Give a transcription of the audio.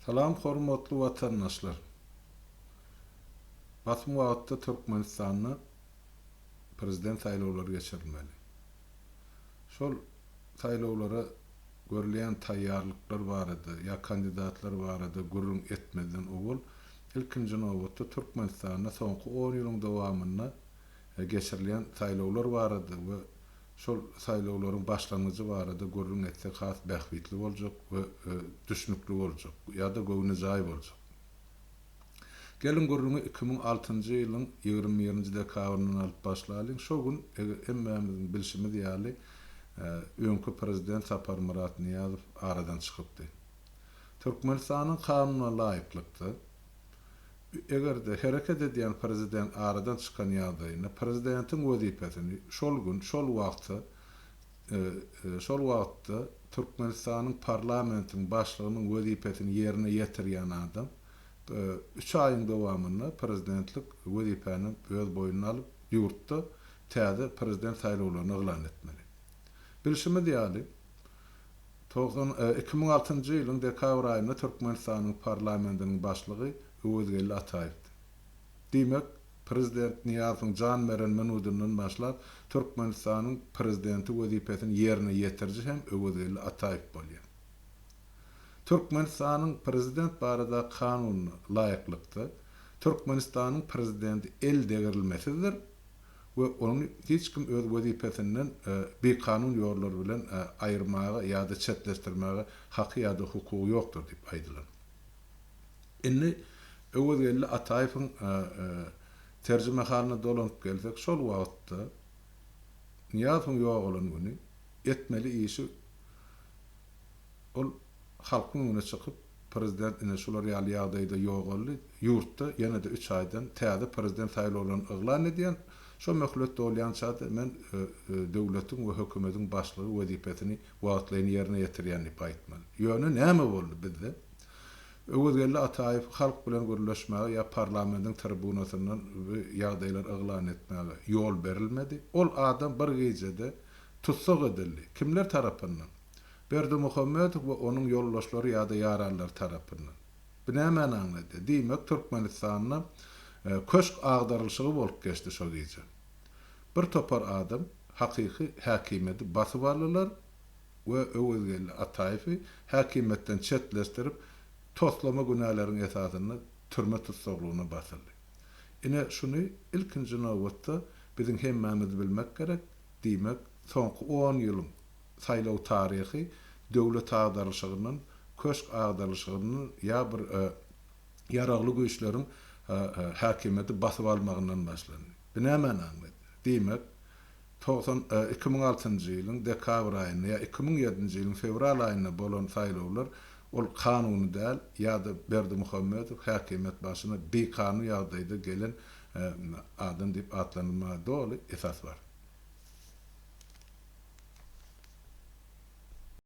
Salam hormatly watandaşlar. Batmy wagtda Türkmenistanyna prezident saýlawlary geçirilmeli. Şol saýlawlara görülen taýýarlyklar barady, ýa kandidatlar barady, gurrun etmeden ogul ilkinji nowbatda Türkmenistanyna soňky 10 ýylyň dowamyna geçirilen saýlawlar barady we şol saýlawlaryň başlangyjy barady, gurrun etse has bähbitli boljak we düşnükli boljak ýa-da gowuny jaý boljak. Gelin gurrunu 2006-njy ýylyň 21-nji dekabryndan alyp başlaýan şo gün hemmemizin bilşimi diýäli öňkü prezident Sapar Murat Niýazow aradan çykypdy. Türkmenistanyň kanuna laýyklykdy. Egerde hereket edýän prezident aradan çykan ýagdaýynda prezidentin wezipesini şol gün, şol wagtda Türkmenistanyň parlamentiniň başlygynyň wezipesini ýerine ýetirýän adam 3 aýyň dowamyna prezidentlik wezipesini öz boýuna alyp ýurtda täze prezident saýlawlaryny eglan etmeli. Bilşimi diýäli 2006-njy ýylyň dekabr aýynda Türkmenistanyň parlamentiniň başlygy Öwedgeli Ataýevdi. Diýmek, prezident Niýazowyň jan beren menudundan başlap Türkmenistanyň prezidenti wezipesini ýerine ýetirji hem Öwedgeli Ataýew bolýar. Türkmenistanyň prezident barada kanuny laýyklykda Türkmenistanyň prezidenti el degirilmesidir we onu hiç kim öz wezipesinden bir kanun ýolları bilen aýyrmaga ýa-da çetleşdirmäge haky ýa-da hukugy ýokdur diýip aýdylar. Indi Öwedgeli Ataýewiň terjime halyna dolanyp gelsek, şol wagtda Niýazowyň ýogulan güni etmeli işi ol halkyň önüne çykyp prezident ine şolar ýaly ýagdaýda ýogaly ýurtda ýene-de 3 aýdan täze prezident saýlawlaryny eglan edýän şo möhlet bolýan çat men döwletiň we hökümetiň başlygy wezipesini wagtlaryň ýerine ýetirýän diýip aýtmaly. Ýöne näme boldy bizde? Öwedgeli Ataýew halk bilen görleşmäge ýa parlamentiň tribunasyndan ýagdaýlar eglan etmäge ýol berilmedi. Ol adam bir gecede tutsak edildi. Kimler tarapyndan? Berdimuhammedow we onuň ýoldaşlary ýa-da ýararlar tarapyndan. Bu näme aňlady? Diýmek, Türkmenistanyna köşk agdarylşygy bolup geçdi şo gece. Bir topar adam hakyky häkimeti basyp aldylar we Öwedgeli Ataýewi häkimetden çetleşdirip toslama günahlarının esasında türme tutsaklygyna basyldy. Ine şunu ilkinji nowbatda biziň hemmemiz bilmek gerek. Diýmek, soňky 10 ýylyň saýlaw taryhy döwlet agdarylşygynyň, köşk agdarylşygynyň ýa bir ýaragly güýçleriň häkimeti basyp almagyndan başlandy. Bu näme aňlady? Diýmek, 2006-njy ýylyň dekabr aýyna ýa 2007-nji ýylyň fevral aýyna bolan saýlawlar ol kanuny däl ýa-da Berdimuhammedow häkimet başyna bir kanun ýagdaýda gelen adam diýip atlanylmagy doly esas bar.